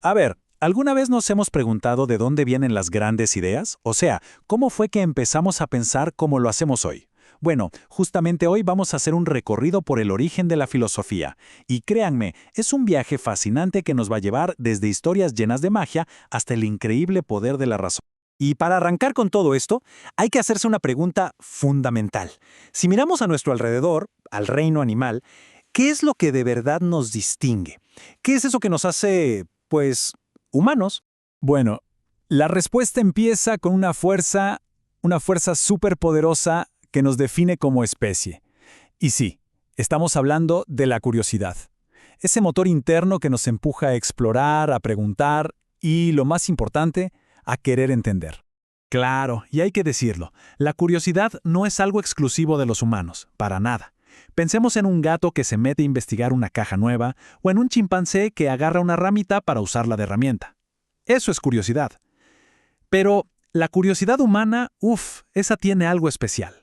A ver, ¿alguna vez nos hemos preguntado de dónde vienen las grandes ideas? O sea, ¿cómo fue que empezamos a pensar como lo hacemos hoy? Bueno, justamente hoy vamos a hacer un recorrido por el origen de la filosofía. Y créanme, es un viaje fascinante que nos va a llevar desde historias llenas de magia hasta el increíble poder de la razón. Y para arrancar con todo esto, hay que hacerse una pregunta fundamental. Si miramos a nuestro alrededor, al reino animal, ¿qué es lo que de verdad nos distingue? ¿Qué es eso que nos hace, pues, humanos? Bueno, la respuesta empieza con una fuerza superpoderosa que nos define como especie. Y sí, estamos hablando de la curiosidad. Ese motor interno que nos empuja a explorar, a preguntar y, lo más importante, a querer entender. Claro, y hay que decirlo, la curiosidad no es algo exclusivo de los humanos, para nada. Pensemos en un gato que se mete a investigar una caja nueva o en un chimpancé que agarra una ramita para usarla de herramienta. Eso es curiosidad. Pero la curiosidad humana, esa tiene algo especial.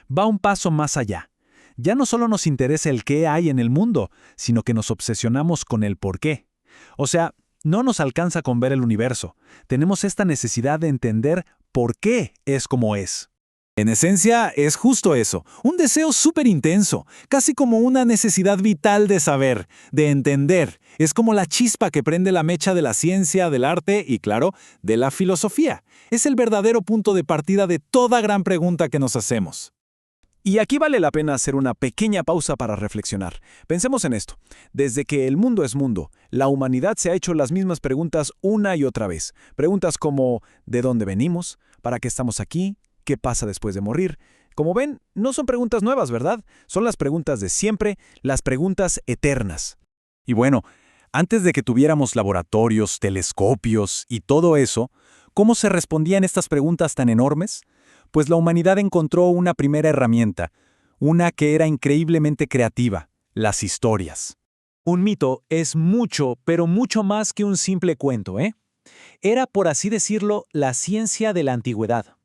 Va un paso más allá. Ya no solo nos interesa el qué hay en el mundo, sino que nos obsesionamos con el por qué. O sea, no nos alcanza con ver el universo. Tenemos esta necesidad de entender por qué es como es. En esencia, es justo eso, un deseo súper intenso, casi como una necesidad vital de saber, de entender. Es como la chispa que prende la mecha de la ciencia, del arte y, claro, de la filosofía. Es el verdadero punto de partida de toda gran pregunta que nos hacemos. Y aquí vale la pena hacer una pequeña pausa para reflexionar. Pensemos en esto. Desde que el mundo es mundo, la humanidad se ha hecho las mismas preguntas una y otra vez. Preguntas como ¿de dónde venimos? ¿Para qué estamos aquí? ¿Qué pasa después de morir? Como ven, no son preguntas nuevas, ¿verdad? Son las preguntas de siempre, las preguntas eternas. Y bueno, antes de que tuviéramos laboratorios, telescopios y todo eso, ¿cómo se respondían estas preguntas tan enormes? Pues la humanidad encontró una primera herramienta, una que era increíblemente creativa, las historias. Un mito es mucho, pero mucho más que un simple cuento, ¿eh? Era, por así decirlo, la ciencia de la antigüedad.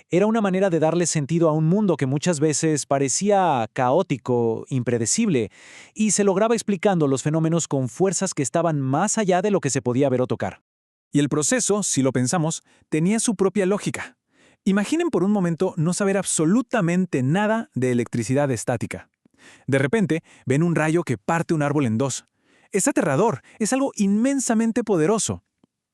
Era una manera de darle sentido a un mundo que muchas veces parecía caótico, impredecible, y se lograba explicando los fenómenos con fuerzas que estaban más allá de lo que se podía ver o tocar. Y el proceso, si lo pensamos, tenía su propia lógica. Imaginen por un momento no saber absolutamente nada de electricidad estática. De repente, ven un rayo que parte un árbol en dos. Es aterrador, es algo inmensamente poderoso.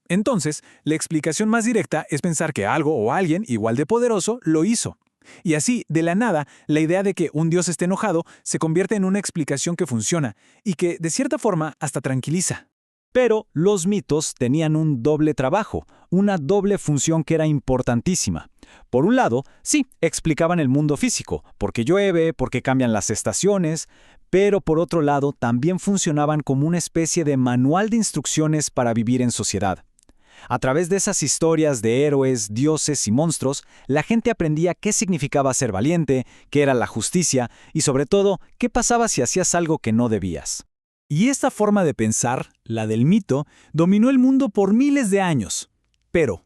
Entonces, la explicación más directa es pensar que algo o alguien igual de poderoso lo hizo. Y así, de la nada, la idea de que un dios esté enojado se convierte en una explicación que funciona y que, de cierta forma, hasta tranquiliza. Pero los mitos tenían un doble trabajo, una doble función que era importantísima. Por un lado, sí, explicaban el mundo físico, por qué llueve, por qué cambian las estaciones, pero por otro lado también funcionaban como una especie de manual de instrucciones para vivir en sociedad. A través de esas historias de héroes, dioses y monstruos, la gente aprendía qué significaba ser valiente, qué era la justicia y sobre todo, qué pasaba si hacías algo que no debías. Y esta forma de pensar, la del mito, dominó el mundo por miles de años. Pero,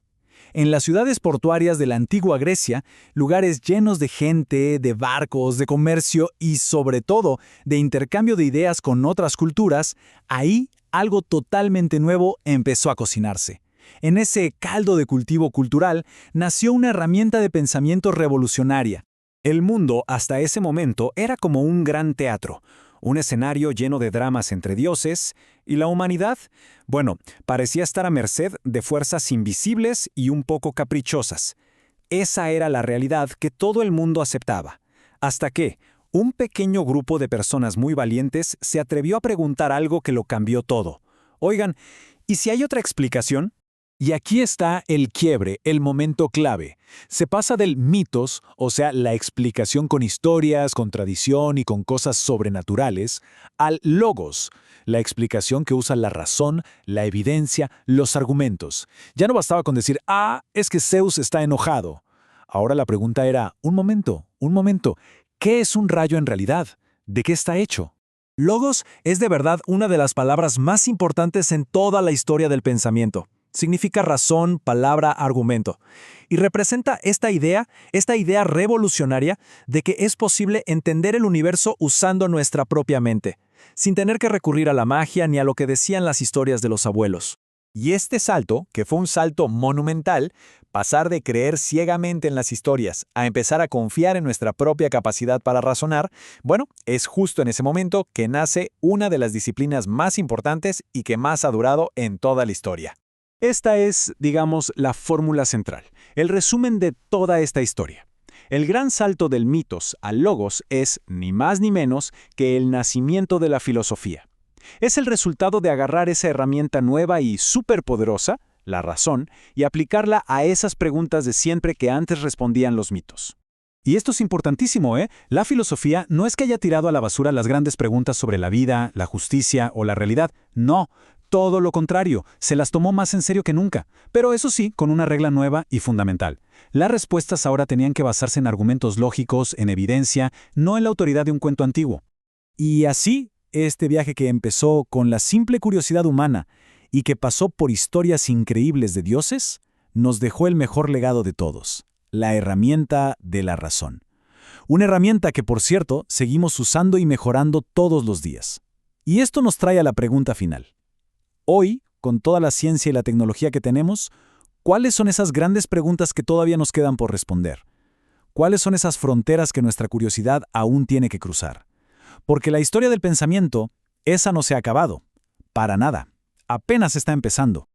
en las ciudades portuarias de la antigua Grecia, lugares llenos de gente, de barcos, de comercio y, sobre todo, de intercambio de ideas con otras culturas, ahí algo totalmente nuevo empezó a cocinarse. En ese caldo de cultivo cultural nació una herramienta de pensamiento revolucionaria. El mundo, hasta ese momento, era como un gran teatro, un escenario lleno de dramas entre dioses, y la humanidad, bueno, parecía estar a merced de fuerzas invisibles y un poco caprichosas. Esa era la realidad que todo el mundo aceptaba. Hasta que un pequeño grupo de personas muy valientes se atrevió a preguntar algo que lo cambió todo. Oigan, ¿y si hay otra explicación? Y aquí está el quiebre, el momento clave. Se pasa del mitos, o sea, la explicación con historias, con tradición y con cosas sobrenaturales, al logos, la explicación que usa la razón, la evidencia, los argumentos. Ya no bastaba con decir, es que Zeus está enojado. Ahora la pregunta era, un momento, ¿qué es un rayo en realidad? ¿De qué está hecho? Logos es de verdad una de las palabras más importantes en toda la historia del pensamiento. Significa razón, palabra, argumento. Y representa esta idea revolucionaria de que es posible entender el universo usando nuestra propia mente, sin tener que recurrir a la magia ni a lo que decían las historias de los abuelos. Y este salto, que fue un salto monumental, pasar de creer ciegamente en las historias a empezar a confiar en nuestra propia capacidad para razonar, bueno, es justo en ese momento que nace una de las disciplinas más importantes y que más ha durado en toda la historia. Esta es, digamos, la fórmula central, el resumen de toda esta historia. El gran salto del mitos al logos es, ni más ni menos, que el nacimiento de la filosofía. Es el resultado de agarrar esa herramienta nueva y superpoderosa, la razón, y aplicarla a esas preguntas de siempre que antes respondían los mitos. Y esto es importantísimo, ¿eh? La filosofía no es que haya tirado a la basura las grandes preguntas sobre la vida, la justicia o la realidad. No, todo lo contrario, se las tomó más en serio que nunca. Pero eso sí, con una regla nueva y fundamental. Las respuestas ahora tenían que basarse en argumentos lógicos, en evidencia, no en la autoridad de un cuento antiguo. Y así, este viaje que empezó con la simple curiosidad humana y que pasó por historias increíbles de dioses, nos dejó el mejor legado de todos, la herramienta de la razón. Una herramienta que, por cierto, seguimos usando y mejorando todos los días. Y esto nos trae a la pregunta final. Hoy, con toda la ciencia y la tecnología que tenemos, ¿cuáles son esas grandes preguntas que todavía nos quedan por responder? ¿Cuáles son esas fronteras que nuestra curiosidad aún tiene que cruzar? Porque la historia del pensamiento, esa no se ha acabado. Para nada. Apenas está empezando.